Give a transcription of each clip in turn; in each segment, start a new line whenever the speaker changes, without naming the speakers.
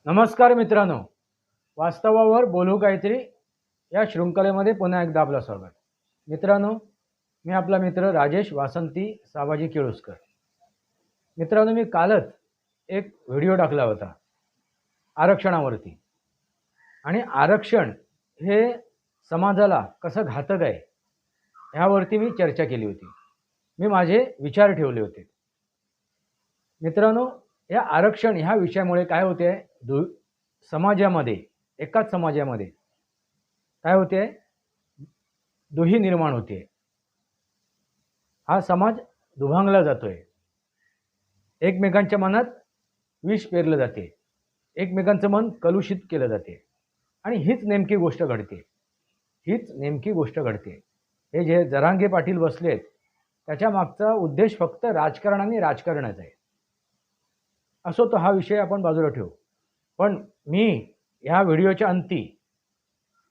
नमस्कार मित्रांनो, वास्तवावर बोलू काहीतरी या शृंखलेमध्ये पुन्हा एकदा आपलं स्वागत. मित्रांनो, मी आपला मित्र राजेश वासंती साबाजी केळुसकर. मित्रांनो, मी कालच एक व्हिडिओ टाकला होता आरक्षणावरती. आणि आरक्षण हे समाजाला कसं घातक आहे ह्यावरती मी चर्चा केली होती. मी माझे विचार ठेवले होते. मित्रांनो, या आरक्षण ह्या विषयामुळे काय होते, समाजामध्ये एकाच समाजामध्ये काय होते, दुही निर्माण होते. हा समाज दुभांगला जातोय. एकमेकांच्या मनात विष पेरलं जाते, एकमेकांचं मन कलुषित केलं जाते. आणि हीच नेमकी गोष्ट घडते. हे जे जरांगे पाटील बसलेत त्याच्या मागचा उद्देश फक्त राजकारण आणि राजकारणाचा आहे. असो, तो हा विषय आपण बाजूला ठेवू. पण मी ह्या व्हिडिओच्या अंती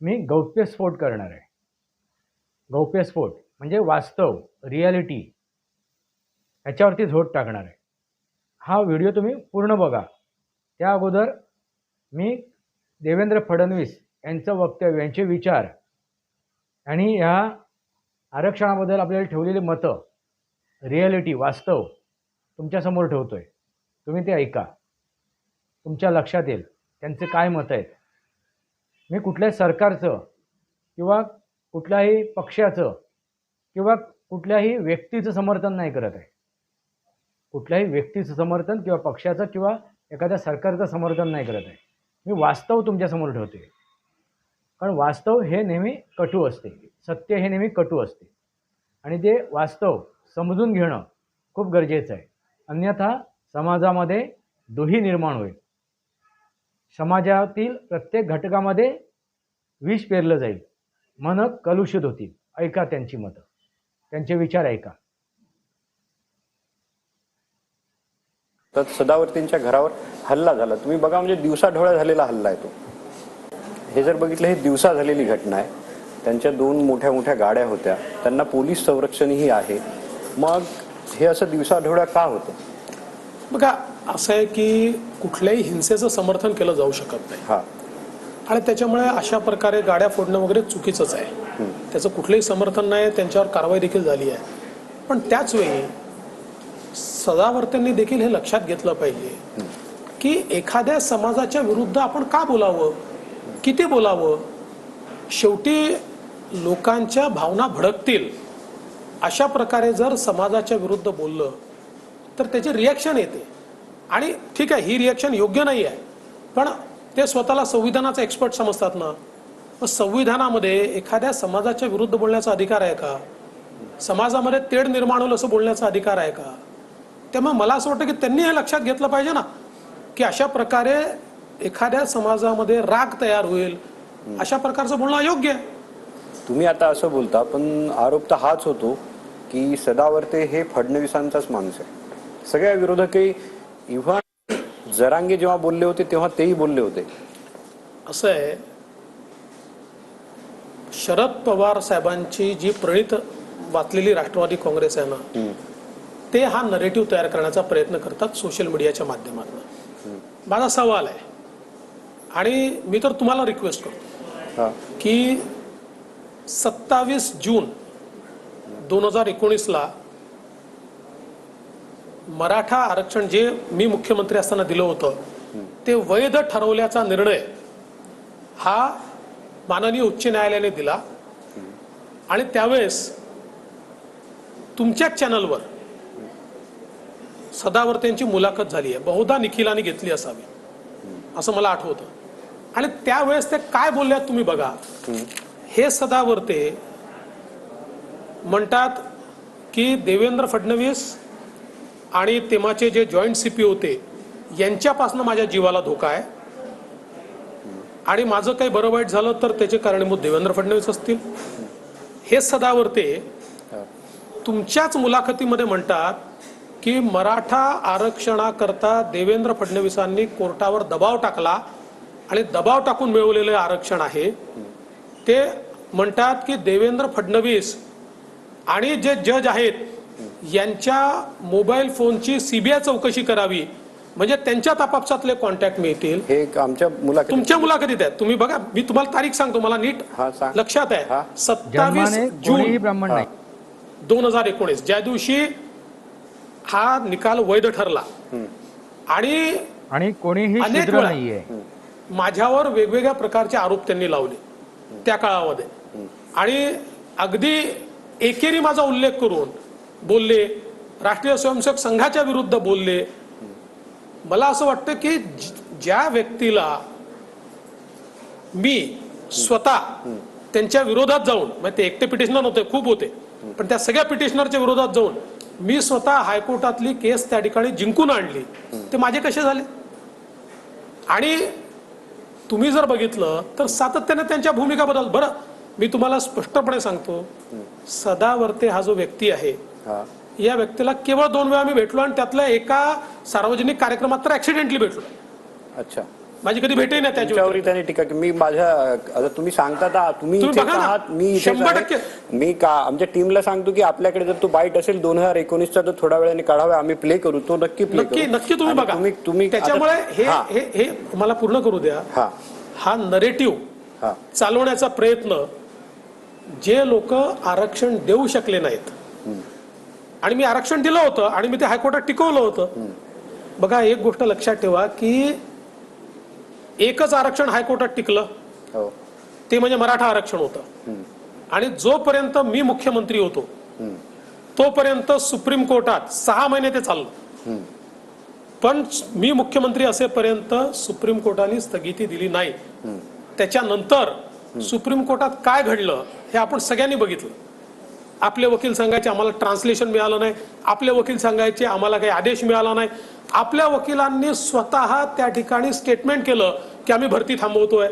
मी गौप्यस्फोट करणार आहे. गौप्यस्फोट म्हणजे वास्तव, रियालिटी ह्याच्यावरती झोड टाकणार आहे. हा व्हिडिओ तुम्ही पूर्ण बघा. त्या अगोदर मी देवेंद्र फडणवीस यांचं वक्तव्य, यांचे विचार आणि ह्या आरक्षणाबद्दल आपल्याला ठेवलेली मतं, रियालिटी, वास्तव तुमच्यासमोर ठेवतोय. तुम्ही ते ऐका, तुमच्या लक्षात येईल त्यांचे काय मत आहेत. मी कुठल्याही सरकारचं किंवा कुठल्याही पक्षाचं किंवा कुठल्याही व्यक्तीचं समर्थन नाही करत आहे. कुठल्याही व्यक्तीचं समर्थन किंवा पक्षाचं किंवा एखाद्या सरकारचं समर्थन नाही करत आहे. मी वास्तव तुमच्यासमोर ठेवतोय. कारण वास्तव हे नेहमी कटू असते, सत्य हे नेहमी कटू असते. आणि ते वास्तव समजून घेणं खूप गरजेचं आहे. अन्यथा समाजामध्ये दुही निर्माण होईल. समाजातील प्रत्येक घटकामध्ये विष पेरलं जाईल. मन कलुषित होतील. ऐका त्यांची मतं, त्यांचे विचार ऐका.
तर सदावर्तींच्या घरावर हल्ला झाला. तुम्ही बघा, म्हणजे दिवसाढवळ्या झालेला हल्ला आहे तो. हे जर बघितलं, हे दिवसा झालेली घटना आहे. त्यांच्या दोन मोठ्या मोठ्या गाड्या होत्या, त्यांना पोलीस संरक्षणही आहे. मग हे असं दिवसाढवळ्या का होतं?
बघा, असं आहे की कुठल्याही हिंसेचं समर्थन केलं जाऊ शकत नाही. आणि त्याच्यामुळे अशा प्रकारे गाड्या फोडणं वगैरे चुकीचंच आहे. त्याचं कुठलंही समर्थन नाही. त्यांच्यावर कारवाई देखील झाली आहे. पण त्याच वेळी सदावर्त्यांनी देखील हे लक्षात घेतलं पाहिजे की एखाद्या समाजाच्या विरुद्ध आपण का बोलावं, किती बोलावं. शेवटी लोकांच्या भावना भडकतील. अशा प्रकारे जर समाजाच्या विरुद्ध बोललं तर त्याची रिॲक्शन येते. आणि ठीक आहे, ही रिॲक्शन योग्य नाही आहे, पण ते स्वतःला संविधानाचा एक्सपर्ट समजतात ना. मग संविधानामध्ये एखाद्या समाजाच्या विरुद्ध बोलण्याचा अधिकार आहे का? समाजामध्ये तेढ निर्माण होईल असं बोलण्याचा अधिकार आहे का? त्यामुळे मला असं वाटतं की त्यांनी हे लक्षात घेतलं पाहिजे ना, की अशा प्रकारे एखाद्या समाजामध्ये राग तयार होईल, अशा प्रकारचं बोलणं अयोग्य आहे.
तुम्ही आता असं बोलता, पण आरोप तर हाच होतो की सदावर्ते हे फडणवीसांचाच माणूस आहे. सगळ्या विरोधकही, इव्हन जरांगे जेव्हा बोलले होते तेव्हा तेही बोलले होते.
असं आहे, शरद पवार साहेबांची जी प्रणित वाचलेली राष्ट्रवादी काँग्रेस आहे ना, ते हा नरेटिव्ह तयार करण्याचा प्रयत्न करतात सोशल मीडियाच्या माध्यमातून. माझा सवाल आहे आणि मी तर तुम्हाला रिक्वेस्ट करतो की 27 जून 2019 मराठा आरक्षण जे मी मुख्यमंत्री असताना दिलं होतं ते वैध ठरवल्याचा निर्णय हा माननीय उच्च न्यायालयाने दिला. आणि त्यावेळेस तुमच्याच चॅनलवर सदावर्तेंची मुलाखत झाली आहे. बहुधा निखिलाने घेतली असावी असं मला आठवतं. आणि त्यावेळेस ते काय बोलल्यात तुम्ही बघा. हे सदावर्ते म्हणतात की देवेंद्र फडणवीस आणि तेव्हाचे जे जॉईंट सीपी होते यांच्यापासून माझ्या जीवाला धोका आहे आणि माझं काही बरं वाईट झालं तर त्याचे कारणीभूत देवेंद्र फडणवीस असतील. हे सदावर्ते तुमच्याच मुलाखतीमध्ये म्हणतात की मराठा आरक्षणाकरता देवेंद्र फडणवीसांनी कोर्टावर दबाव टाकला आणि दबाव टाकून मिळवलेलं आरक्षण आहे. ते म्हणतात की देवेंद्र फडणवीस आणि जे जज आहेत यांच्या मोबाईल फोनची सीबीआय चौकशी करावी, म्हणजे त्यांच्या तपासातले कॉन्टॅक्ट मिळतील.
हे आमच्या मुलाखतीत
तुमच्या मुलाखतीत आहे, तुम्ही बघा, मी तुम्हाला तारीख सांगतो, मला नीट
हा, सांग.
लक्षात आहे.
हा.
27
जन्माने कोणीही
जून
ब्राह्मण नाही.
2019, ज्या दिवशी हा निकाल वैध ठरला आणि
कोणीही
अनेक
शूद्र
वेळा
नाहीये.
माझ्यावर वेगवेगळ्या प्रकारचे आरोप त्यांनी लावले त्या काळामध्ये, आणि अगदी एकेरी माझा उल्लेख करून बोलले, राष्ट्रीय स्वयंसेवक संघाच्या विरुद्ध बोलले. मला असं वाटतं की ज्या व्यक्तीला मी स्वतः त्यांच्या विरोधात जाऊन, म्हणजे ते एकटे पिटिशनर नव्हते, खूप होते, पण त्या सगळ्या पिटिशनरच्या विरोधात जाऊन मी स्वतः हायकोर्टातली केस त्या ठिकाणी जिंकून आणली, ते माझे कसे झाले? आणि तुम्ही जर बघितलं तर सातत्याने त्यांच्या भूमिका बदल. बरं, मी तुम्हाला स्पष्टपणे सांगतो, सदावर्ते हा जो व्यक्ती आहे, या व्यक्तीला केवळ 2 वेळा मी भेटलो, आणि त्यातल्या एका सार्वजनिक कार्यक्रमात तर ऍक्सिडेंटली भेटलो.
अच्छा,
माझी कधी भेटही नाही
त्याच्यावर त्यांनी टीका की मी माझ्या, आता तुम्ही सांगता तुम्ही इथेच
बघा ना,
आहात, मी इथेच
100%
आहे. मी का आमच्या टीमला सांगतो की आपल्याकडे जर तो बाईट असेल 2019चा, तर थोड्या वेळाने काढावा, आम्ही प्ले करू, तो नक्की प्ले करू.
नक्की तुम्ही बघा.
तुम्ही
त्याच्यामुळे हे मला पूर्ण करू द्या. हा नरेटिव्ह चालवण्याचा प्रयत्न जे लोक आरक्षण देऊ शकले नाहीत, आणि मी आरक्षण दिलं होतं आणि मी ते हायकोर्टात टिकवलं होतं. बघा, एक गोष्ट लक्षात ठेवा की एकच आरक्षण हायकोर्टात टिकलं, ते म्हणजे मराठा आरक्षण होतं. आणि जोपर्यंत मी मुख्यमंत्री होतो तोपर्यंत सुप्रीम कोर्टात 6 महिने ते चाललं. पण मी मुख्यमंत्री असेपर्यंत सुप्रीम कोर्टाने स्थगिती दिली नाही. त्याच्यानंतर सुप्रीम कोर्टात काय घडलं हे आपण सगळ्यांनी बघितलं. आपले वकील सांगायचे आम्हाला ट्रान्सलेशन मिळालं नाही, आपले वकील सांगायचे आम्हाला काही आदेश मिळाला नाही. आपल्या वकिलांनी स्वतः त्या ठिकाणी स्टेटमेंट केलं की आम्ही भरती थांबवतोय,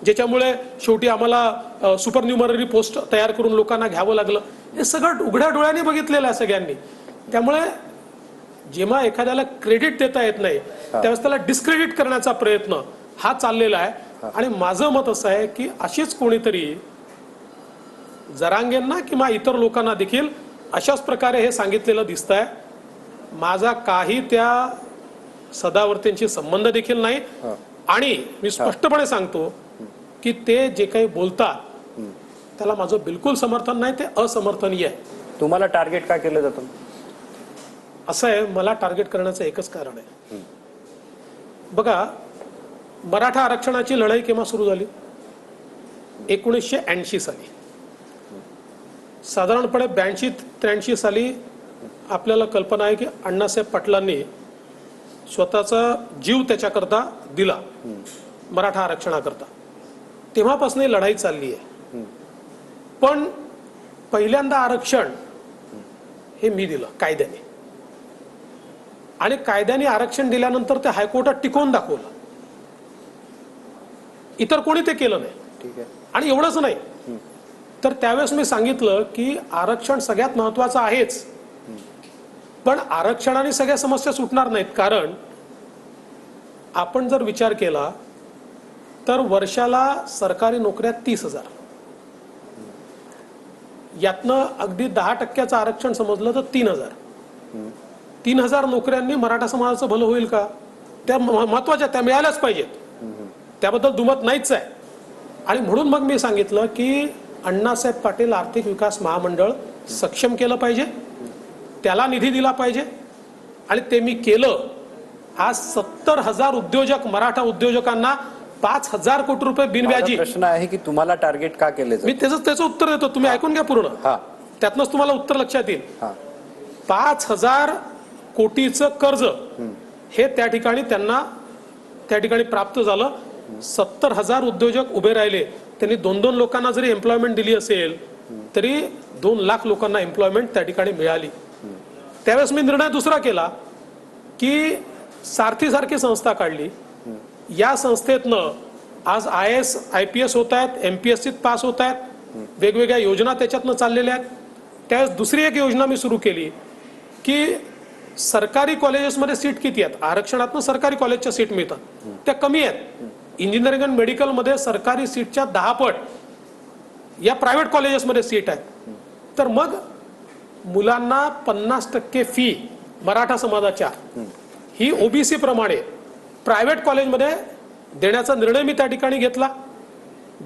ज्याच्यामुळे शेवटी आम्हाला सुपरन्युमररी पोस्ट तयार करून लोकांना घ्यावं लागलं. हे सगळं उघड्या डोळ्यांनी बघितलेलं आहे सगळ्यांनी. त्यामुळे जेव्हा एखाद्याला क्रेडिट देता येत नाही त्यावेळेस त्याला डिस्क्रेडिट करण्याचा प्रयत्न हा चाललेला आहे. आणि माझं मत असं आहे की अशीच कोणीतरी जरांगेंना किंवा इतर लोकांना देखील अशाच प्रकारे हे सांगितलेलं दिसतंय. माझा काही त्या सदावर्तेंशी संबंध देखील नाही, आणि मी स्पष्टपणे सांगतो की ते जे काही बोलतात त्याला माझं बिलकुल समर्थन नाही, ते असमर्थनीय आहे.
तुम्हाला टार्गेट का केलं जातं?
असं आहे, मला टार्गेट करण्याचं एकच कारण आहे. बघा, मराठा आरक्षणाची लढाई केव्हा सुरू झाली? 1980 साली. साधारणपणे 82-83 साली आपल्याला कल्पना आहे की अण्णासाहेब पाटलांनी स्वतःचा जीव त्याच्याकरता दिला, मराठा आरक्षणाकरता. तेव्हापासून ही लढाई चालली आहे. पण पहिल्यांदा आरक्षण हे मी दिलं कायद्याने, आणि कायद्याने आरक्षण दिल्यानंतर ते हायकोर्टात टिकवून दाखवलं. इतर कोणी ते केलं नाही.
ठीक आहे.
आणि एवढंच नाही, तर त्यावेळेस मी सांगितलं की आरक्षण सगळ्यात महत्वाचं आहेच, पण आरक्षणाने सगळ्या समस्या सुटणार नाहीत. कारण आपण जर विचार केला तर वर्षाला सरकारी नोकऱ्या 30,000, यातनं अगदी 10% आरक्षण समजलं तर 3,000. 3,000 नोकऱ्यांनी मराठा समाजाचं भलं होईल का? त्या महत्वाच्या, त्या मिळाल्याच पाहिजेत, त्याबद्दल दुमत नाहीच आहे. आणि म्हणून मग मी सांगितलं की अण्णासाहेब पाटील आर्थिक विकास महामंडळ सक्षम केलं पाहिजे, त्याला निधी दिला पाहिजे, आणि ते मी केलं. आज 70,000 उद्योजक, मराठा उद्योजकांना 5,000 कोटी रुपये बिनव्याजी.
प्रश्न आहे की तुम्हाला टार्गेट का केले?
मी त्याचं उत्तर देतो, तुम्ही ऐकून घ्या पूर्ण, त्यातनंच तुम्हाला उत्तर लक्षात येईल. 5,000 कोटीचं कर्ज हे त्या ठिकाणी त्यांना त्या ठिकाणी प्राप्त झालं. 70,000 उद्योजक उभे राहिले, त्यांनी 2-2 लोकांना जरी एम्प्लॉयमेंट दिली असेल तरी 2 लाख लोकांना एम्प्लॉयमेंट त्या ठिकाणी मिळाली. त्यावेळेस मी निर्णय दुसरा केला की सारथी सारखी संस्था काढली. या संस्थेतनं आज IAS IPS होत आहेत, MPSCत पास होत आहेत, वेगवेगळ्या योजना त्याच्यातनं चाललेल्या आहेत. त्यावेळेस दुसरी एक योजना मी सुरू केली की सरकारी कॉलेजेसमध्ये सीट किती आहेत? आरक्षणातनं सरकारी कॉलेजच्या सीट मिळतात, त्या कमी आहेत. इंजिनिअरिंग आणि मेडिकलमध्ये सरकारी सीटच्या 10 पट या प्रायव्हेट कॉलेजेसमध्ये सीट आहेत. तर मग मुलांना 50% फी मराठा समाजाच्या ही ओबीसी प्रमाणे प्रायव्हेट कॉलेजमध्ये देण्याचा निर्णय मी त्या ठिकाणी घेतला.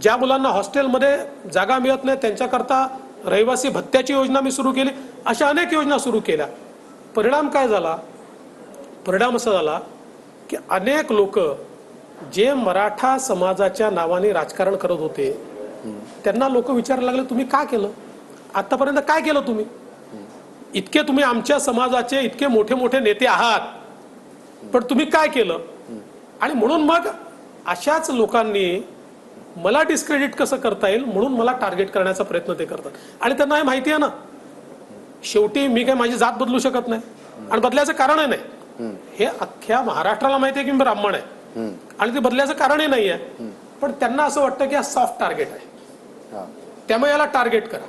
ज्या मुलांना हॉस्टेलमध्ये जागा मिळत नाही त्यांच्याकरता रहिवासी भत्त्याची योजना मी सुरू केली. अशा अनेक योजना सुरू केल्या. परिणाम काय झाला? परिणाम असा झाला की अनेक लोक जे मराठा समाजाच्या नावाने राजकारण करत होते त्यांना लोक विचारायला लागले, तुम्ही का केलं? आतापर्यंत काय केलं तुम्ही? इतके तुम्ही आमच्या समाजाचे इतके मोठे मोठे नेते आहात, पण तुम्ही काय केलं? आणि म्हणून मग अशाच लोकांनी मला डिस्क्रेडिट कसं करता येईल म्हणून मला टार्गेट करण्याचा प्रयत्न ते करतात. आणि त्यांना हे माहिती आहे ना, शेवटी मी काय माझी जात बदलू शकत नाही आणि बदलायचं कारणही नाही. हे अख्ख्या महाराष्ट्राला माहिती आहे की मी ब्राह्मण आहे आणि ते बदलायचं कारणही नाही आहे. पण त्यांना असं वाटतं की हा सॉफ्ट टार्गेट आहे, त्यामुळे याला टार्गेट करा.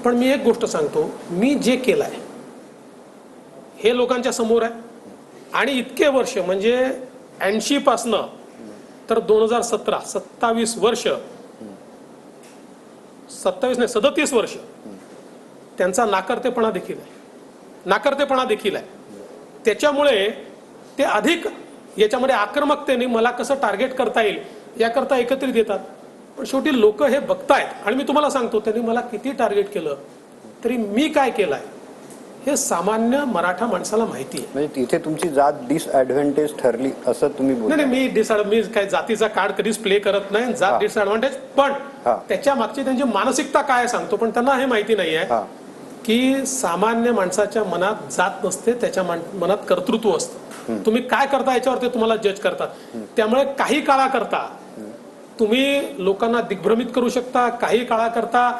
पण मी एक गोष्ट सांगतो, मी जे केलं आहे हे लोकांच्या समोर आहे. आणि इतके वर्ष म्हणजे 80 पासनं तर 2017 27 वर्ष, 27 नाही 37 वर्ष त्यांचा नाकर्तेपणा देखील आहे. त्याच्यामुळे ते अधिक याच्यामध्ये आक्रमकतेने मला कसं टार्गेट करता येईल याकरता एकत्रित येतात. पण शेवटी लोक हे बघतायत. आणि मी तुम्हाला सांगतो, त्यांनी मला किती टार्गेट केलं तरी मी काय केलंय हे सामान्य मराठा माणसाला माहिती आहे.
म्हणजे तिथे तुमची जात डिसएडव्हान्टेज ठरली असं तुम्ही बोलता?
नाही, मी काय जातीचा कार्ड कधीच प्ले करत नाही. जात डिसएडव्हान्टेज, पण त्याच्या मागची त्यांची मानसिकता काय सांगतो. पण त्यांना हे माहिती नाही आहे की सामान्य माणसाच्या मनात जात नसते, त्याच्या मनात कर्तृत्व असतं. तुम्ही काय करता याच्यावर ते तुम्हाला जज करतात. त्यामुळे काही काळाकरता तुम्ही लोकांना दिग्भ्रमित करू शकता, काही काळाकरता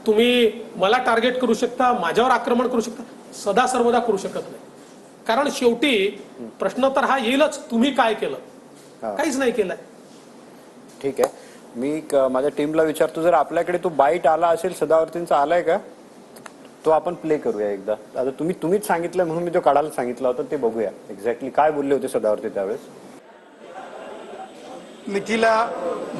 तुम्ही मला टार्गेट करू शकता, माझ्यावर आक्रमण करू शकता, सदा सर्वदा करू शकत नाही. कारण शेवटी प्रश्न तर हा येईलच, तुम्ही काय केलं? काहीच नाही केलंय.
ठीक आहे, मी माझ्या टीमला विचारतो, जर आपल्याकडे तो बाईट आला असेल सदावर्तींचा, आलाय का? तो आपण प्ले करूया एकदा. आता तुम्हीच सांगितलं म्हणून मी तो काढायला सांगितलं होतं, ते बघूया एक्झॅक्टली काय बोलले होते सदावर्ती त्यावेळेस.
निखिला,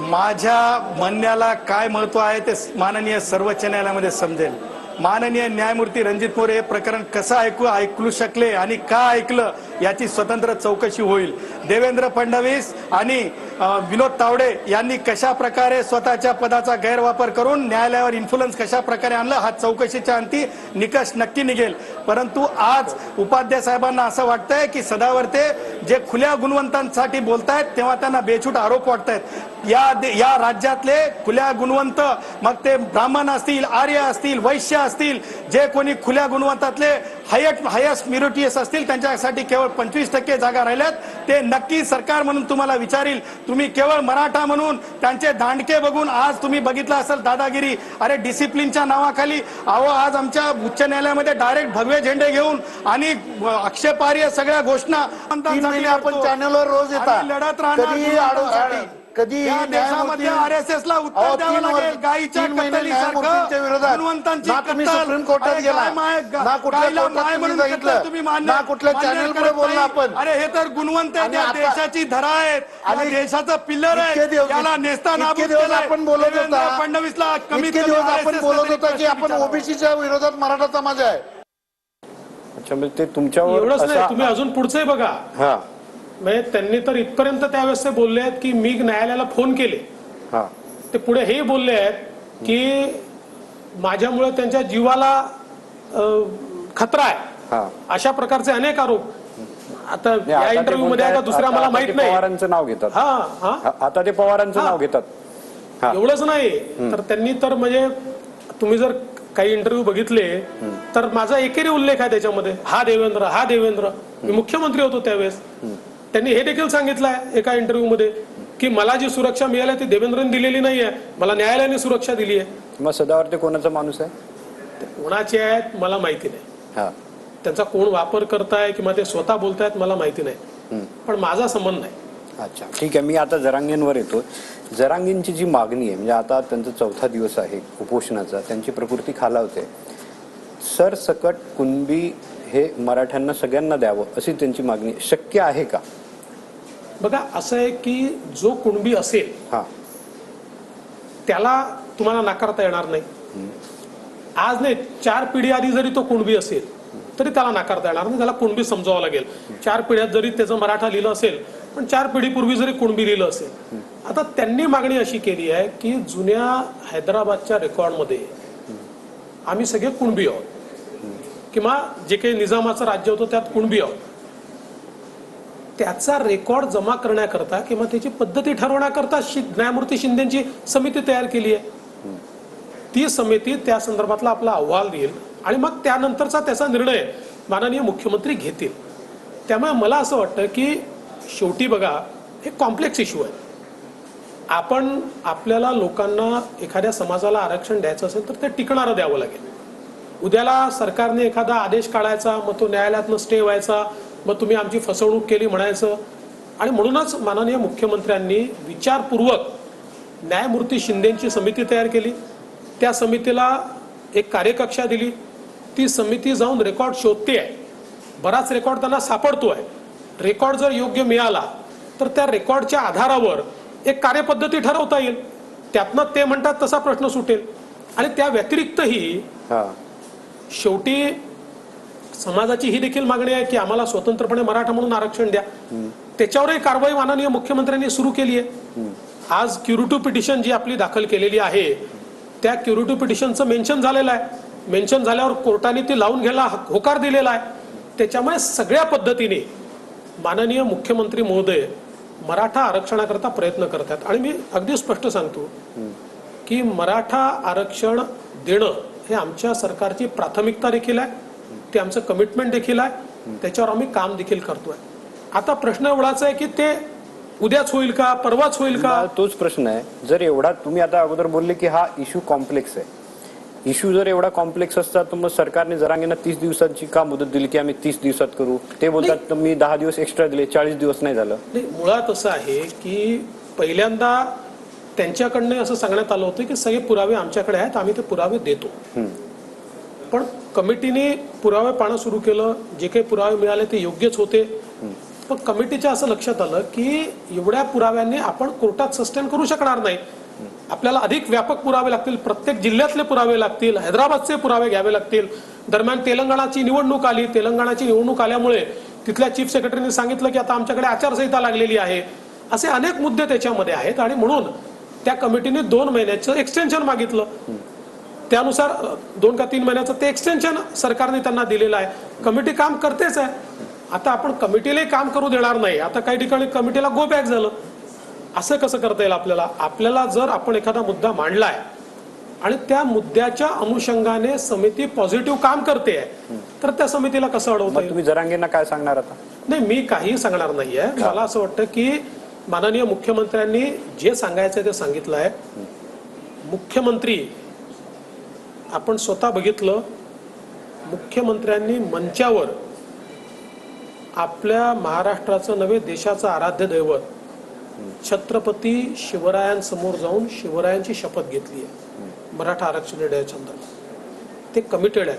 माझ्या म्हणण्याला काय महत्व आहे ते माननीय सर्वोच्च न्यायालयामध्ये समजेल. माननीय न्यायमूर्ती रणजित मोरे हे प्रकरण कसं ऐकू शकले आणि का ऐकलं याची स्वतंत्र चौकशी होईल. देवेंद्र फडणवीस आणि विनोद तावडे यांनी कशा प्रकारे स्वतःच्या पदाचा गैरवापर करून न्यायालयावर इन्फ्लुएन्स कशा प्रकारे आणलं हा चौकशीच्या अंती निकष नक्की निघेल. परंतु आज उपाध्याय साहेबांना असं वाटतंय की सदावर्ते जे खुल्या गुणवंतांसाठी बोलतायत तेव्हा त्यांना बेछूट आरोप वाटतायत. या राज्यातले खुल्या गुणवंत, मग ते ब्राह्मण असतील, आर्य असतील, वैश्य असतील, जे कोणी खुल्या गुणवंतातले हायस्ट मेरिटियस असतील त्यांच्यासाठी केवळ 25% जागा राहिल्यात. ते नक्की सरकार म्हणून तुम्हाला विचारील. तुम्ही केवळ मराठा म्हणून त्यांचे दांडके बघून आज तुम्ही बघितलं असेल दादागिरी. अरे डिसिप्लिनच्या नावाखाली आज आमच्या उच्च न्यायालयामध्ये डायरेक्ट भगवे झेंडे घेऊन आणि आक्षेपार्ह सगळ्या घोषणा
आपण चॅनलवर रोज येतात.
लढत राहणार.
कधी
या देशामध्ये आरएसएसला उत्तर द्यावं लागेल. गायीच्या
न्यायमूर्तींच्या विरोधात ना तुम्ही सुप्रीम कोर्टात गेला, ना कुठल्या कोर्टात तुम्ही सांगितलं, ना कुठल्या चॅनल पुढे बोलला आपण.
अरे हे तर गुणवंत देशाची धरा आहेत आणि देशाचं पिल्लर आहे. याला नेस्ता
आपण बोलत होता,
फडणवीसला कमीत
कमी दिवस आपण बोलत होता की आपण ओबीसीच्या विरोधात मराठा समाज आहे.
अच्छा, म्हणजे ते तुमच्यावर
एवढंच नाही, तुम्ही अजून पुढचंही बघा. म्हणजे त्यांनी तर इथपर्यंत त्यावेळेस ते बोलले आहेत की मी न्यायालयाला फोन केले. ते पुढे हे बोलले आहेत की माझ्यामुळे त्यांच्या जीवाला खतरा आहे. अशा प्रकारचे अनेक आरोप आता या इंटरव्ह्यू मध्ये आहे दुसऱ्या मला माहित नाही.
पवारांचं नाव घेतात. आता ते पवारांचं नाव घेतात.
एवढंच नाही तर त्यांनी तर म्हणजे तुम्ही जर काही इंटरव्ह्यू बघितले तर माझा एकेरी उल्लेख आहे त्याच्यामध्ये. हा देवेंद्र मी मुख्यमंत्री होतो त्यावेळेस. त्यांनी हे देखील सांगितलंय एका इंटरव्ह्यू मध्ये की मला जी सुरक्षा मिळाली ती देवेंद्रने दिलेली नाहीये, मला न्यायालयाने सुरक्षा दिली आहे.
मग सदावर्ते कोणाचा माणूस आहे?
कोणाचे आहेत मला माहिती नाही. त्यांचा कोण वापर करताय किंवा ते स्वतः बोलतायत मला माहिती नाही, पण माझा संबंध नाही.
अच्छा, ठीक आहे. मी आता जरांगेंवर येतो. जरांगेंची जी मागणी आहे, म्हणजे आता त्यांचा 4था दिवस आहे उपोषणाचा, त्यांची प्रकृती खालावते. सरसकट कुणबी हे मराठ्यांना सगळ्यांना द्यावं अशी त्यांची मागणी शक्य आहे का?
बघा, असं आहे की जो कुणबी असेल त्याला तुम्हाला नाकारता येणार नाही. आज नाही 4 पिढी आधी जरी तो कुणबी असेल तरी त्याला नाकारता येणार नाही, त्याला कुणबी समजावं लागेल. 4 पिढ्यात जरी त्याचं मराठा लिहिलं असेल, पण 4 पिढीपूर्वी जरी कुणबी लिहिलं असेल. आता त्यांनी मागणी अशी केली आहे की जुन्या हैदराबादच्या रेकॉर्डमध्ये आम्ही सगळे कुणबी आहोत किंवा जे काही निजामाचं राज्य होतं त्यात कुणबी आहोत, त्याचा रेकॉर्ड जमा करण्याकरता किंवा त्याची पद्धती ठरवण्याकरता न्यायमूर्ती शिंदेची समिती तयार केली आहे. ती समिती त्या संदर्भातला आपला अहवाल देईल आणि मग त्यानंतरचा त्याचा निर्णय माननीय मुख्यमंत्री घेतील. त्यामुळे मला असं वाटतं की शेवटी बघा, हे कॉम्प्लेक्स इश्यू आहे. आपण आपल्याला लोकांना एखाद्या समाजाला आरक्षण द्यायचं असेल तर ते टिकणारं द्यावं लागेल. उद्याला सरकारने एखादा आदेश काढायचा, मग तो न्यायालयातनं स्टे व्हायचा, मग तुम्ही आमची फसवणूक केली म्हणायचं. आणि म्हणूनच माननीय मुख्यमंत्र्यांनी विचारपूर्वक न्यायमूर्ती शिंदेची समिती तयार केली. त्या समितीला एक कार्यकक्षा दिली. ती समिती जाऊन रेकॉर्ड शोधते आहे. बराच रेकॉर्ड त्यांना सापडतो आहे. रेकॉर्ड जर योग्य मिळाला तर त्या रेकॉर्डच्या आधारावर एक कार्यपद्धती ठरवता येईल. त्यातनं ते म्हणतात तसा प्रश्न सुटेल. आणि त्या व्यतिरिक्तही शेवटी समाजाची ही देखील मागणी आहे की आम्हाला स्वतंत्रपणे मराठा म्हणून आरक्षण द्या. त्याच्यावरही कारवाई माननीय मुख्यमंत्र्यांनी सुरू केली आहे. आज क्युरेटिव्ह पिटिशन जी आपली दाखल केलेली आहे, त्या क्युरेटिव्ह पिटिशनचं मेन्शन झालेलं आहे. मेन्शन झाल्यावर कोर्टाने ती लावून घ्यायला होकार दिलेला आहे. त्याच्यामुळे सगळ्या पद्धतीने माननीय मुख्यमंत्री महोदय मराठा आरक्षणाकरता प्रयत्न करतात. आणि मी अगदी स्पष्ट सांगतो की मराठा आरक्षण देणं हे आमच्या सरकारची प्राथमिकता देखील आहे, ते आमचं कमिटमेंट देखील आहे, त्याच्यावर आम्ही काम देखील करतोय. आता प्रश्न एवढाच आहे की ते उद्याच होईल का, परवाच होईल का?
तोच प्रश्न आहे. जर एवढा तुम्ही आता अगोदर बोलले की हा इश्यू कॉम्प्लेक्स आहे, इश्यू जर एवढा कॉम्प्लेक्स असता तर मग सरकारने जरांगेंना 30 दिवसांची का मुदत दिली की आम्ही 30 दिवसात करू? ते बोलतात मी 10 दिवस एक्स्ट्रा दिले, 40 दिवस नाही झालं.
मुळात असं आहे की पहिल्यांदा त्यांच्याकडनं असं सांगण्यात आलं होतं की सगळे पुरावे आमच्याकडे आहेत, आम्ही ते पुरावे देतो. पण कमिटीने पुरावे पाहणं सुरू केलं. जे काही पुरावे मिळाले ते योग्यच होते. पण कमिटीच्या असं लक्षात आलं की एवढ्या पुराव्यांनी आपण कोर्टात सस्टेन करू शकणार नाही. आपल्याला अधिक व्यापक पुरावे लागतील, प्रत्येक जिल्ह्यातले पुरावे लागतील, हैदराबादचे पुरावे घ्यावे लागतील. दरम्यान तेलंगणाची निवडणूक आली. तेलंगणाची निवडणूक आल्यामुळे तिथल्या चीफ सेक्रेटरीने सांगितलं की आता आमच्याकडे आचारसंहिता लागलेली आहे. असे अनेक मुद्दे त्याच्यामध्ये आहेत आणि म्हणून त्या कमिटीने 2 महिन्याचं एक्सटेन्शन मागितलं. त्यानुसार 2 का 3 महिन्याचं ते एक्सटेन्शन सरकारने त्यांना दिलेलं आहे. कमिटी काम करतेच आहे. आता आपण कमिटीलाही काम करू देणार नाही. आता काही ठिकाणी कमिटीला गो बॅक झालं. असं कसं करता येईल आपल्याला? आपल्याला जर आपण एखादा मुद्दा मांडलाय आणि त्या मुद्द्याच्या अनुषंगाने समिती पॉझिटिव्ह काम करते तर त्या समितीला कसं अडवता येईल?
तुम्ही जरांगेंना काय सांगणार आता?
नाही, मी काही सांगणार नाहीये. मला असं वाटतं की माननीय मुख्यमंत्र्यांनी जे सांगायचं ते सांगितलं आहे. मुख्यमंत्री आपण स्वतः बघितलं, मुख्यमंत्र्यांनी मंचावर आपल्या महाराष्ट्राचं नव्हे देशाचं आराध्य दैवत छत्रपती शिवरायांसमोर जाऊन शिवरायांची शपथ घेतली आहे मराठा आरक्षण देण्याच्या संदर्भात. ते कमिटेड आहे.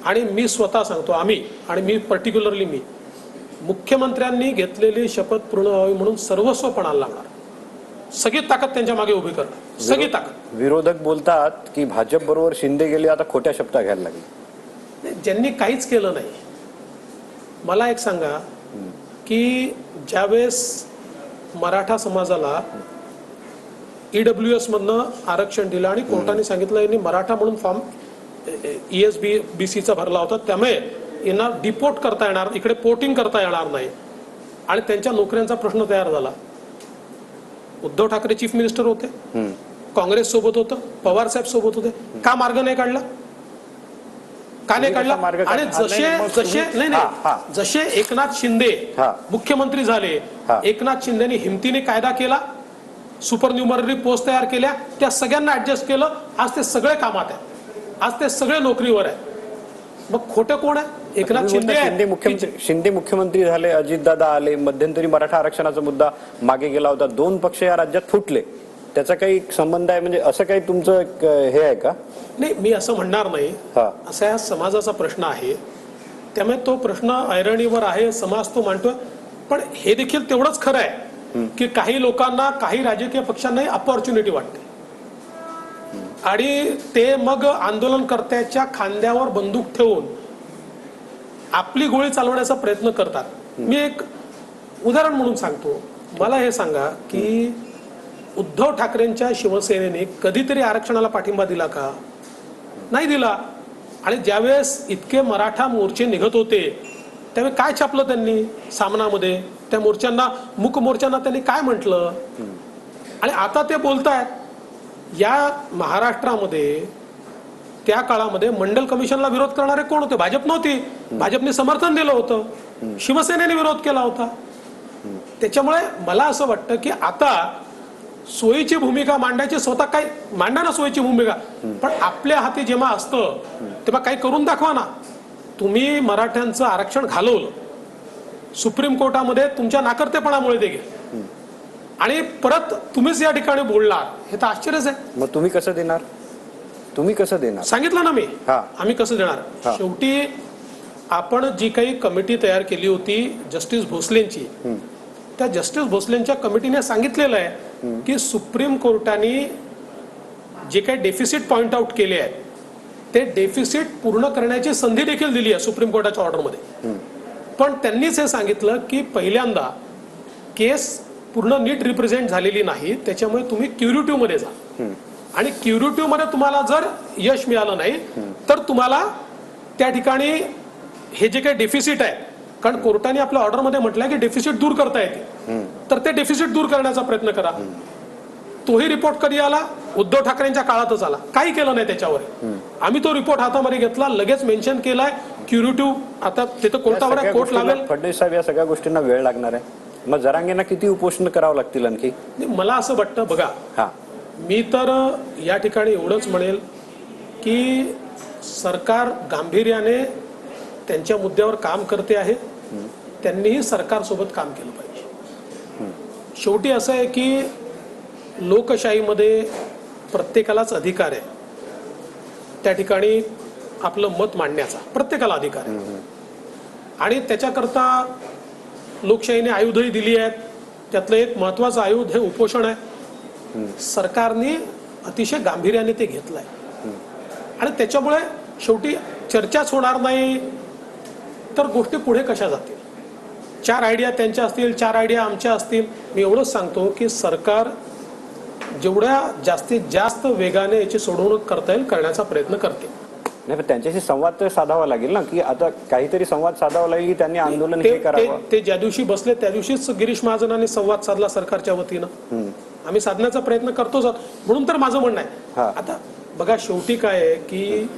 आणि मी स्वतः सांगतो, आम्ही आणि मी पर्टिक्युलरली मी मुख्यमंत्र्यांनी घेतलेली शपथ पूर्ण व्हावी म्हणून सर्वस्व पणाला लागणार, सगळी ताकद त्यांच्या मागे उभी करणार, सगळी ताकद.
विरोधक बोलतात की भाजप बरोबर शिंदे गेले, आता खोट्या शब्दा घ्यायला लागले.
ज्यांनी काहीच केलं नाही. मला एक सांगा की ज्यावेळेस मराठा समाजाला EWS मधनं आरक्षण दिलं आणि कोर्टाने सांगितलं यांनी मराठा म्हणून फॉर्म ESBC चा भरला होता, त्यामुळे यांना डिपोर्ट करता येणार, इकडे पोर्टिंग करता येणार नाही आणि त्यांच्या नोकऱ्यांचा प्रश्न तयार झाला. उद्धव ठाकरे चीफ मिनिस्टर होते, काँग्रेस सोबत होतं, पवार साहेब सोबत होते. का मार्ग नाही काढला? का नाही काढला? आणि जसे एकनाथ शिंदे मुख्यमंत्री झाले, एकनाथ शिंदेनी हिमतीने कायदा केला, सुपर न्यूमररी पोस्ट तयार केल्या, त्या सगळ्यांना ऍडजस्ट केलं. आज ते सगळे कामात आहे, आज ते सगळे नोकरीवर आहे. मग खोटं कोण आहे? एकनाथ
शिंदे मुख्यमंत्री झाले, अजितदादा आले, मध्यंतरी मराठा आरक्षणाचा मुद्दा मागे गेला होता. 2 पक्ष या राज्यात फुटले, त्याचा काही संबंध आहे? म्हणजे असं काही तुमचं हे आहे का?
नाही, मी असं म्हणणार नाही. असा या समाजाचा प्रश्न आहे, त्यामुळे तो प्रश्न ऐरणीवर आहे, समाज तो मांडतोय. पण हे देखील तेवढंच खरं आहे की काही लोकांना, काही राजकीय पक्षांनाही अपॉर्च्युनिटी वाटते आणि ते मग आंदोलनकर्त्याच्या खांद्यावर बंदूक ठेवून आपली गोळी चालवण्याचा प्रयत्न करतात. मी एक उदाहरण म्हणून सांगतो. मला हे सांगा की उद्धव ठाकरेंच्या शिवसेनेने कधीतरी आरक्षणाला पाठिंबा दिला का? नाही दिला. आणि ज्यावेळेस इतके मराठा मोर्चे निघत होते त्यावेळी काय छापलं त्यांनी सामनामध्ये? त्या मोर्चांना, मूक मोर्चांना त्यांनी काय म्हटलं? आणि आता ते बोलतायत या महाराष्ट्रामध्ये त्या काळामध्ये मंडल कमिशनला विरोध करणारे कोण होते? भाजप नव्हती. भाजपने समर्थन दिलं होतं, शिवसेनेने विरोध केला होता. त्याच्यामुळे मला असं वाटतं की आता सोयीची भूमिका मांडायची, स्वतः काही मांडा ना सोयीची भूमिका, पण आपल्या हाती जेव्हा असतं तेव्हा काही करून दाखवा ना. तुम्ही मराठ्यांचं आरक्षण घालवलं, सुप्रीम कोर्टामध्ये तुमच्या नाकर्तेपणामुळे ते गेले, आणि परत तुम्हीच या ठिकाणी बोलणार, हे तर आश्चर्यच आहे.
मग तुम्ही कसं देणार? तुम्ही कसं देणार?
सांगितलं ना मी,
हा.
आम्ही कसं देणार. शेवटी आपण जी काही कमिटी तयार केली होती जस्टिस भोसलेंची, त्या जस्टिस भोसलेंच्या कमिटीने सांगितलेलं आहे की सुप्रीम कोर्टाने जे काही डेफिसिट पॉइंट आउट केले आहेत ते डेफिसिट पूर्ण करण्याची संधी देखील दिली आहे सुप्रीम कोर्टाच्या ऑर्डरमध्ये. पण त्यांनीच हे सांगितलं की पहिल्यांदा केस पूर्ण नीट रिप्रेझेंट झालेली नाही, त्याच्यामुळे तुम्ही क्युरेटिव्ह मध्ये जा, आणि क्युरेटिव्ह मध्ये तुम्हाला जर यश मिळालं नाही तर तुम्हाला त्या ठिकाणी हे जे काही डेफिसिट आहे, कारण कोर्टाने आपल्या ऑर्डरमध्ये म्हटलंय की डेफिसिट दूर करता येते, तर ते डेफिसिट दूर करण्याचा प्रयत्न करा. तोही रिपोर्ट कधी आला? उद्धव ठाकरेंच्या काळातच आला. काही केलं नाही त्याच्यावर. आम्ही तो रिपोर्ट हातामध्ये घेतला, लगेच मेन्शन केलाय क्युरेटिव्ह. आता तिथं कोर्टावर कोर्ट लागेल.
फडणवीस साहेब, या सगळ्या गोष्टींना वेळ लागणार आहे. मग जरांगेंना किती उपोषण करावं लागतील आणखी?
मला असं वाटतं, बघा, मी तर या ठिकाणी एवढंच म्हणेल की सरकार गांभीर्याने त्यांच्या मुद्द्यावर काम करते आहे. त्यांनीही सरकारसोबत काम केलं पाहिजे. शेवटी असं आहे की लोकशाहीमध्ये प्रत्येकालाच अधिकार आहे त्या ठिकाणी आपलं मत मांडण्याचा, प्रत्येकाला अधिकार आहे. आणि त्याच्याकरता लोकशाहीने आयुधही दिली आहेत. त्यातलं एक महत्वाचं आयुध हे उपोषण आहे. सरकारने अतिशय गांभीर्याने ते घेतलंय, आणि त्याच्यामुळे शेवटी चर्चाच होणार नाही तर गोष्टी पुढे कशा जातील? 4 आयडिया त्यांच्या असतील, 4 आयडिया आमच्या असतील. मी एवढंच सांगतो की सरकार जेवढ्या जास्तीत जास्त वेगाने याची सोडवणूक करता येईल करण्याचा प्रयत्न करते.
नाही, पण त्यांच्याशी संवाद तर साधावा लागेल ना, की आता काहीतरी संवाद साधावा लागेल की त्यांनी आंदोलन हे करावं.
ते ज्या दिवशी बसले त्या दिवशीच गिरीश महाजनांनी संवाद साधला सरकारच्या वतीनं. आम्ही साधण्याचा प्रयत्न करतोच. म्हणून तर माझं म्हणणं आहे, आता बघा, शेवटी काय आहे की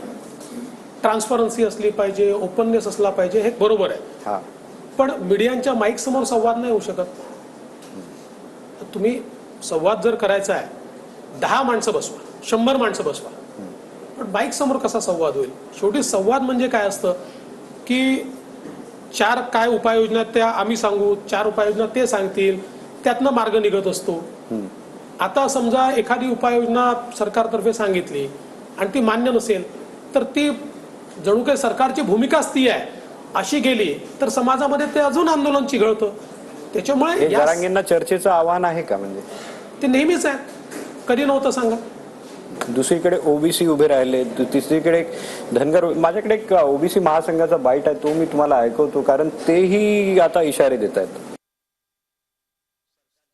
ट्रान्सपरन्सी असली पाहिजे, ओपननेस असला पाहिजे, हे बरोबर आहे. पण मीडियांच्या माईक समोर संवाद नाही होऊ शकत. तुम्ही संवाद जर करायचा आहे, 10 माणसं बसवा, 100 माणसं बसवा, पण माईक समोर कसा संवाद होईल? शेवटी संवाद म्हणजे काय असतं की 4 काय उपाययोजना त्या आम्ही सांगू, 4 उपाययोजना ते सांगतील, त्यातनं मार्ग निघत असतो. आता समजा एखादी उपाययोजना सरकारतर्फे सांगितली आणि ती मान्य नसेल तर ती जणू काही सरकारची भूमिकाच ती आहे अशी गेली तर समाजामध्ये ते अजून आंदोलन चिघळतं. त्याच्यामुळे
जरांगेंना चर्चेचं आव्हान आहे का? म्हणजे
ते नेहमीच आहे, कधी नव्हतं सांगा.
दुसरीकडे ओबीसी उभे राहिले, तिसरीकडे धनगर. माझ्याकडे एक ओबीसी महासंघाचा बाईट आहे, तो मी तुम्हाला ऐकवतो, कारण तेही आता इशारे देत आहेत.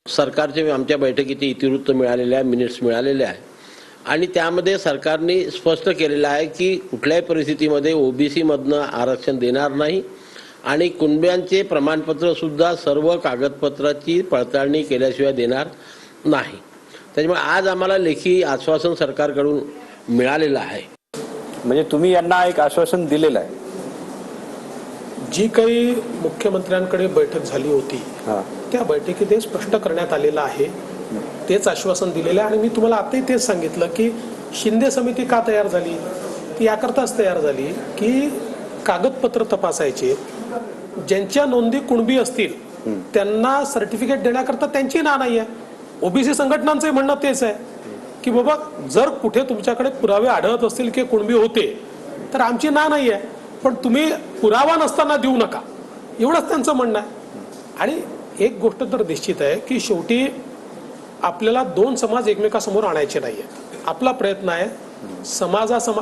सरकारचे आमच्या बैठकीचे इतिवृत्त मिळालेले आहे, मिनिट्स मिळालेले आहे, आणि त्यामध्ये सरकारने स्पष्ट केलेलं आहे की कुठल्याही परिस्थितीमध्ये ओबीसी मधनं आरक्षण देणार नाही, आणि कुणब्यांचे प्रमाणपत्र सुद्धा सर्व कागदपत्राची पडताळणी केल्याशिवाय देणार नाही. त्याच्यामुळे आज आम्हाला लेखी आश्वासन सरकारकडून मिळालेलं आहे.
म्हणजे तुम्ही यांना एक आश्वासन दिलेलं आहे?
जी काही मुख्यमंत्र्यांकडे बैठक झाली होती त्या बैठकीत हे स्पष्ट करण्यात आलेलं आहे, तेच आश्वासन दिलेलं आहे. आणि मी तुम्हाला आताही तेच सांगितलं की शिंदे समिती का तयार झाली? ती याकरताच तयार झाली की कागदपत्र तपासायचे, ज्यांच्या नोंदी कुणबी असतील त्यांना सर्टिफिकेट देण्याकरता त्यांची ना नाही आहे. ओबीसी संघटनांचं म्हणणं तेच आहे की बाबा जर कुठे तुमच्याकडे पुरावे आढळत असतील की कुणबी होते तर आमची ना नाही आहे, पण तुम्ही पुरावा नसताना देऊ नका, एवढंच त्यांचं म्हणणं आहे. आणि एक गोष्ट तर निश्चित आहे की शेवटी आपल्याला 2 समाज एकमेकासमोर आणायचे नाहीये. आपला प्रयत्न आहे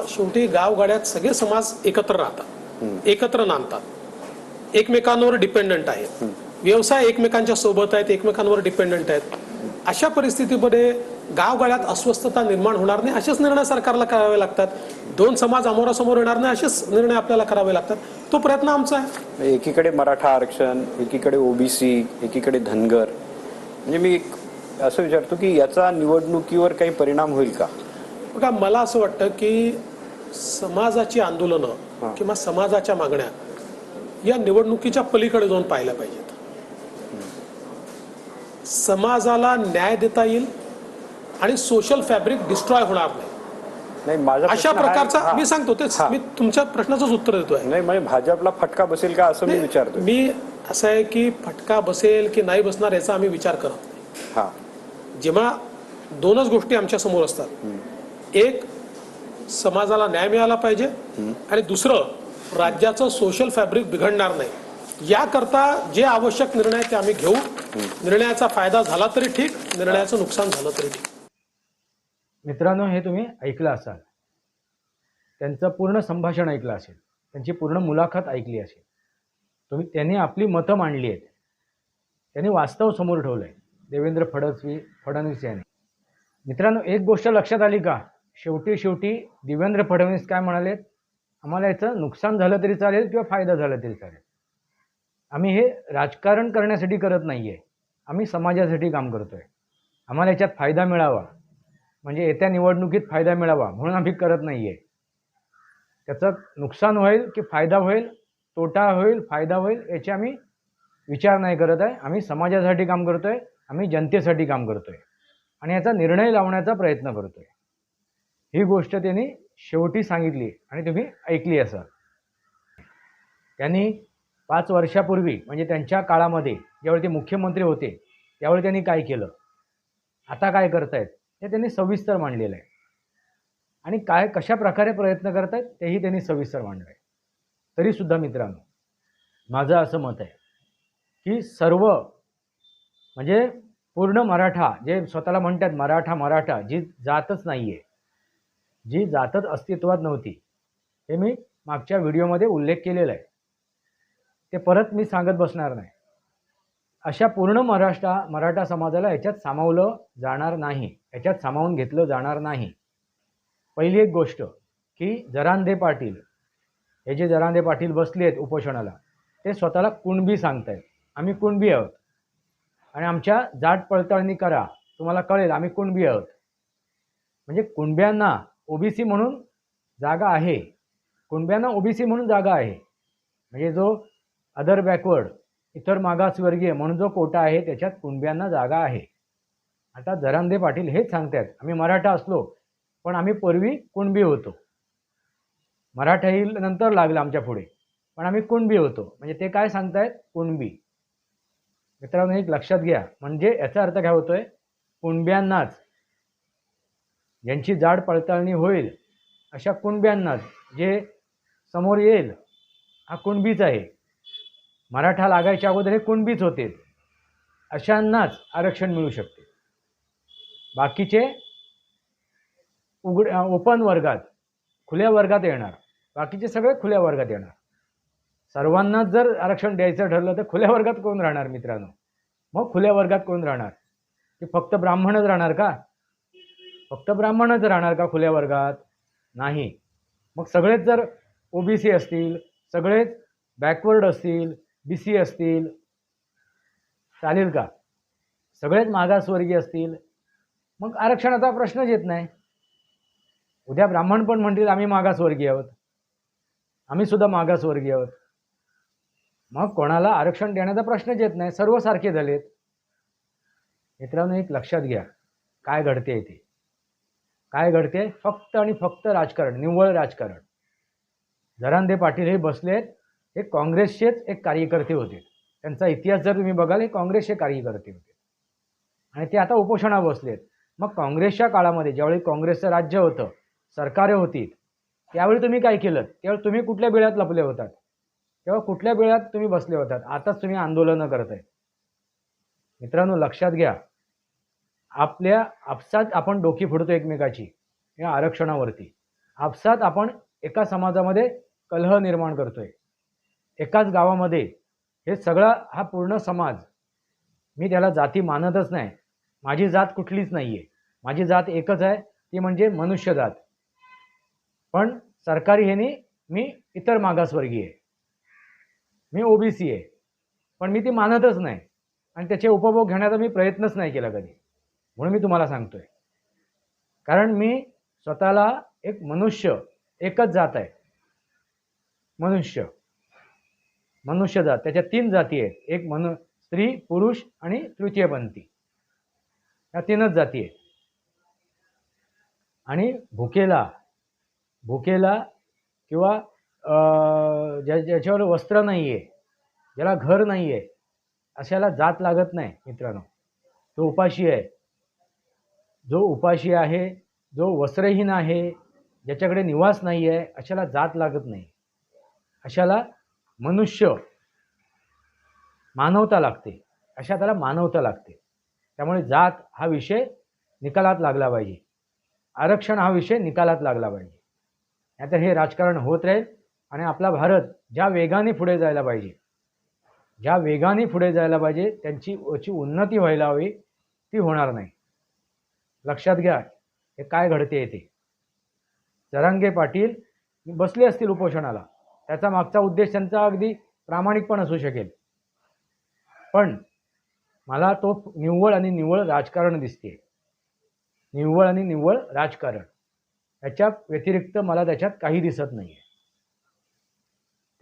शेवटी गावगाड्यात सगळे समाज एकत्र राहतात, एकत्र नांदतात. एकमेकांवर डिपेंडंट आहेत, व्यवसाय एकमेकांच्या सोबत आहेत, एकमेकांवर डिपेंडंट आहेत. अशा परिस्थितीमध्ये गावगाड्यात अस्वस्थता निर्माण होणार नाही असेच निर्णय सरकारला करावे लागतात. दोन समाज अमोरासमोर येणार नाही असेच निर्णय आपल्याला करावे लागतात. तो प्रयत्न आमचा आहे.
एकीकडे मराठा आरक्षण, एकीकडे ओबीसी, एकीकडे धनगर, म्हणजे मी असं विचारतो की याचा निवडणुकीवर काही परिणाम होईल का?
बघा, मला असं वाटतं की समाजाची आंदोलनं किंवा समाजाच्या मागण्या या निवडणुकीच्या पलीकडे जाऊन पाहायला पाहिजेत. समाजाला न्याय देता येईल आणि सोशल फॅब्रिक डिस्ट्रॉय होणार नाही
नाही, माझा
अशा
प्रश्न आहे-
प्रकारचा
हा.
मी सांगतो तेच, मी तुमच्या प्रश्नाचंच उत्तर देतोय.
नाही, म्हणजे भाजपला फटका बसेल का असं मी विचारतो.
मी असं आहे की फटका बसेल की नाही बसणार याचा आम्ही विचार करत नाही.
हा,
जेव्हा दोनच गोष्टी आमच्या समोर असतात, एक समाजाला न्याय मिळाला पाहिजे आणि दुसरं राज्याचं सोशल फॅब्रिक बिघडणार नाही. याकरता जे आवश्यक निर्णय ते आम्ही घेऊ. निर्णयाचा फायदा झाला तरी ठीक, निर्णयाचं नुकसान झालं तरी ठीक.
मित्रांनो, हे तुम्ही ऐकलं असाल, त्यांचं पूर्ण संभाषण ऐकलं असेल, त्यांची पूर्ण मुलाखत ऐकली असेल. त्यांनी आपली मतं मांडली आहेत, त्यांनी वास्तव समोर ठेवलं आहे देवेंद्र फडणवीस यांनी. मित्रांनो, एक गोष्ट लक्षात आली का? शेवटी देवेंद्र फडणवीस काय म्हणालेत? आम्हाला याचं नुकसान झालं तरी चालेल किंवा फायदा झाला तरी चालेल. आम्ही हे राजकारण करण्यासाठी करत नाही आहे, आम्ही समाजासाठी काम करतो आहे. आम्हाला याच्यात फायदा मिळावा, म्हणजे येत्या निवडणुकीत फायदा मिळावा म्हणून आम्ही करत नाही आहे. त्याचं नुकसान होईल की फायदा होईल, तोटा होईल, फायदा होईल, याचे आम्ही विचार नाही करत आहे. आम्ही समाजासाठी काम करतो आहे, आम्ही जनतेसाठी काम करतो आहे आणि याचा निर्णय लावण्याचा प्रयत्न करतो आहे. ही गोष्ट त्यांनी शेवटी सांगितली आणि तुम्ही ऐकली असाल. त्यांनी 5 वर्षापूर्वी म्हणजे त्यांच्या काळामध्ये ज्यावेळी ते मुख्यमंत्री होते त्यावेळी त्यांनी काय केलं, आता काय करतायत हे त्यांनी सविस्तर मांडलेलं आहे आणि कशा प्रकारे प्रयत्न करतायत तेही त्यांनी सविस्तर मांडलं आहे. तरीसुद्धा मित्रांनो, माझं असं मत आहे की सर्व म्हणजे पूर्ण मराठा, जे स्वतःला म्हणतात मराठा, जी जातच नाही आहे, जी जातच अस्तित्वात नव्हती, हे मी मागच्या व्हिडिओमध्ये उल्लेख केलेला आहे, ते परत मी सांगत बसणार नाही. अशा पूर्ण मराठा समाजाला याच्यात सामावलं जाणार नाही, याच्यात सामावून घेतलं जाणार नाही. पहिली एक गोष्ट की जरांगे पाटील, हे जे जरांगे पाटील बसले आहेत उपोषणाला, ते स्वतःला कुणबी सांगतायत. आम्ही कुणबी आहोत आणि आमच्या जात पडताळणी करा, तुम्हाला कळेल आम्ही कुणबी आहोत. म्हणजे कुणब्यांना ओबीसी म्हणून जागा आहे, कुणब्यांना ओबीसी म्हणून जागा आहे. म्हणजे जो अदर बॅकवर्ड, इतर मागासवर्गीय म्हणून जो कोटा आहे त्याच्यात कुणब्यांना जागा आहे. आता जरांगे पाटील हेच सांगतात, आम्ही मराठा असलो पण आम्ही पूर्वी कुणबी होतो. मराठाही नंतर लागलं आमच्या पुढे, पण आम्ही कुणबी होतो. म्हणजे ते काय सांगतायत? कुणबी. मित्रांनो, एक लक्षात घ्या, म्हणजे याचा अर्थ काय होतोय? कुणब्यांनाच, ज्यांची जाड पडताळणी होईल अशा कुणब्यांनाच, जे समोर येईल हा कुणबीच आहे, मराठा लागायच्या अगोदर हे कुणबीच होते, अशांनाच आरक्षण मिळू शकते. बाकीचे ओपन वर्गात, खुल्या वर्गात येणार, बाकीचे सगळे खुल्या वर्गात येणार. सर्वांनाच जर आरक्षण द्यायचं ठरलं तर खुल्या वर्गात कोण राहणार मित्रांनो? मग खुल्या वर्गात कोण राहणार? की फक्त ब्राह्मणच राहणार का? फक्त ब्राह्मणच राहणार का खुल्या वर्गात? नाही. मग सगळेच जर ओबीसी असतील, सगळेच बॅकवर्ड असतील, बीसी असतील, चालेल का? सगळेच मागासवर्गीय असतील, मग आरक्षणाचा प्रश्नच येत नाही. उद्या ब्राह्मण पण म्हणतील आम्ही मागासवर्गीय आहोत, आम्ही सुद्धा मागासवर्गीय आहोत, मग कोणाला आरक्षण देण्याचा प्रश्नच येत नाही, सर्व सारखे झालेत. मित्रांनो, एक लक्षात घ्या, काय घडते ते, काय घडते? फक्त आणि फक्त राजकारण, निव्वळ राजकारण. जरांगे पाटील हे बसलेत, हे काँग्रेसचेच एक कार्यकर्ते होते. त्यांचा इतिहास जर तुम्ही बघाल, हे काँग्रेसचे कार्यकर्ते होते आणि ते आता उपोषणावर बसलेत. मग काँग्रेसच्या काळामध्ये ज्यावेळी काँग्रेसचं राज्य होतं, सरकारे होती, त्यावेळी तुम्ही काय केलं? त्यावेळी तुम्ही कुठल्या बिळात लपले होतात? तेव्हा कुठल्या बिळात तुम्ही बसले होतात? आताच तुम्ही आंदोलनं करताय. मित्रांनो, लक्षात घ्या, आपल्या आपसात आपण डोकी फोडतो एकमेकाची या आरक्षणावरती. आपसात आपण एका समाजामध्ये कलह निर्माण करतोय. एकाच गावामध्ये हे सगळा हा पूर्ण समाज, मी त्याला जाती मानतच नाही. माझी जात कुठलीच नाही आहे. माझी जात एकच आहे, ती म्हणजे मनुष्य जात. पण सरकारी ह्यानी मी इतर मागासवर्गीय आहे, मी ओबीसी आहे, पण मी ती मानतच नाही आणि त्याचे उपभोग घेण्याचा मी प्रयत्नच नाही केला कधी. म्हणून मी तुम्हाला सांगतोय, कारण मी स्वतःला एक मनुष्य, एकच जात आहे, मनुष्य, मनुष्य जात. त्याच्या 3 जाती आहेत, एक स्त्री, पुरुष आणि तृतीयपंथी, या 3च जाती आहेत. आणि भुकेला किंवा ज्याच्यावर वस्त्र नाही आहे, ज्याला घर नाही आहे, अशाला जात लागत नाही मित्रांनो. तो उपाशी आहे, जो उपाशी आहे, जो वस्त्रहीन आहे, ज्याच्याकडे निवास नाही आहे, अशाला जात लागत नाही. अशाला मनुष्य, मानवता लागते, अशा त्याला मानवता लागते. त्यामुळे जात हा विषय निकालात लागला पाहिजे, आरक्षण हा विषय निकालात लागला पाहिजे. नाहीतर हे राजकारण होत राहील आणि आपला भारत ज्या वेगाने पुढे जायला पाहिजे, ज्या वेगाने पुढे जायला पाहिजे, त्यांची उन्नती व्हायला हवी, ती होणार नाही. लक्षात घ्या हे काय घडते ते. जरांगे पाटील बसले असतील उपोषणाला, त्याचा मागचा उद्देश त्यांचा अगदी प्रामाणिक पण असू शकेल, पण मला तो निव्वळ आणि निव्वळ राजकारण दिसते, निव्वळ आणि निव्वळ राजकारण. त्याच्या व्यतिरिक्त मला त्याच्यात काही दिसत नाही आहे.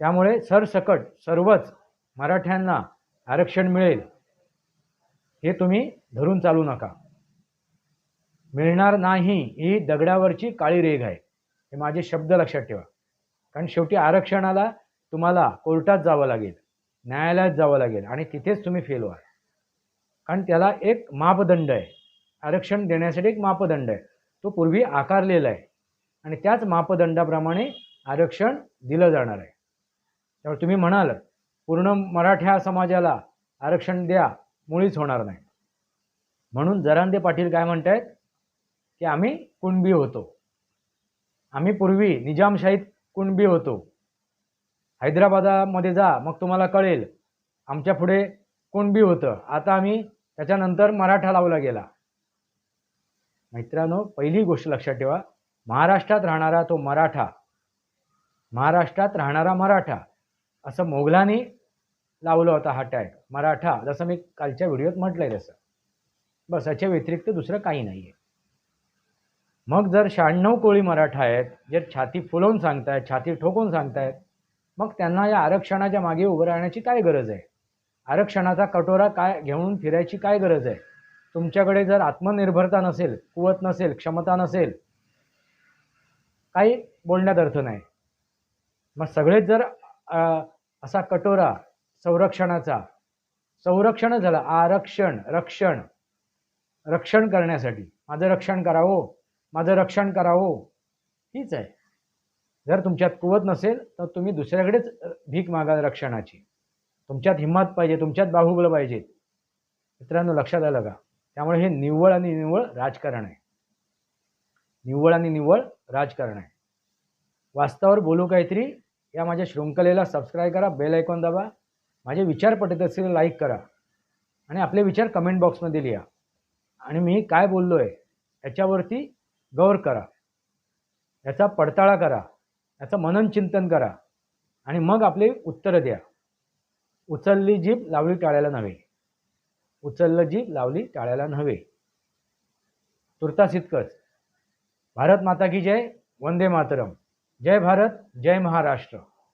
त्यामुळे सरसकट सर्वच मराठ्यांना आरक्षण मिळेल हे तुम्ही धरून चालू नका. मिळणार नाही ही दगडावरची काळी रेघ आहे, हे माझे शब्द लक्षात ठेवा. कारण शेवटी आरक्षणाला तुम्हाला कोर्टात जावं लागेल, न्यायालयात जावं लागेल आणि तिथेच तुम्ही फेल व्हाल. कारण त्याला एक मापदंड आहे, आरक्षण देण्यासाठी एक मापदंड आहे, तो पूर्वी आकारलेला आहे आणि त्याच मापदंडाप्रमाणे आरक्षण दिलं जाणार आहे. त्यामुळे तुम्ही म्हणाल पूर्ण मराठा समाजाला आरक्षण द्या, मुळीच होणार नाही. म्हणून जरांगे पाटील काय म्हणतायत की आम्ही कुणबी होतो, आम्ही पूर्वी निजामशाहीत कुणबी होतो, हैदराबादामध्ये जा मग तुम्हाला कळेल आमच्या पुढे कुणबी होतं, आता आम्ही त्याच्यानंतर मराठा लावला गेला. मित्रांनो, पहिली गोष्ट लक्षात ठेवा, महाराष्ट्रात राहणारा तो मराठा, महाराष्ट्रात राहणारा मराठा, असं मोगलांनी लावलं होता हा टॅग मराठा, जसं मी कालच्या व्हिडिओत म्हटलंय तसं. बस, याच्या व्यतिरिक्त दुसरं काही नाही आहे. मग जर 96 कोळी मराठा आहेत, जे छाती फुलवून सांगतायत, छाती ठोकून सांगतायत, मग त्यांना या आरक्षणाच्या मागे उभं राहण्याची काय गरज आहे? आरक्षणाचा कटोरा काय घेऊन फिरायची काय गरज आहे? तुमच्याकडे जर आत्मनिर्भरता नसेल, कुवत नसेल, क्षमता नसेल, काही बोलण्यात अर्थ नाही. मग सगळेच जर असा कटोरा संरक्षणाचा, संरक्षण झालं, आरक्षण, रक्षण करण्यासाठी, माझं रक्षण करावं, माझं रक्षण करावं, हीच आहे. जर तुमच्यात कुवत नसेल तर तुम्ही दुसऱ्याकडेच भीक मागा रक्षणाची. तुमच्यात हिंमत पाहिजे, तुमच्यात बाहुबल पाहिजे. मित्रांनो, लक्षात आलं का? त्यामुळे हे निव्वळ आणि निव्वळ राजकारण आहे, निव्वळ आणि निव्वळ राजकारण आहे. वास्तवावर बोलू काहीतरी या माझ्या शृंखलेला सबस्क्राईब करा, बेल आयकॉन दाबा, माझे विचार पटत असतील लाईक करा आणि आपले विचार कमेंट बॉक्समध्ये लिहा. आणि मी काय बोललो आहे याच्यावरती गौर करा, याचा पडताळा करा, याचं मनन चिंतन करा आणि मग आपले उत्तरं द्या. उचलली जीभ लावली टाळ्याला नव्हे, उचललं जीभ लावली टाळ्याला नव्हे. तुर्तास इतकंच. भारत माता की जय, वंदे मातरम. जय भारत, जय महाराष्ट्र.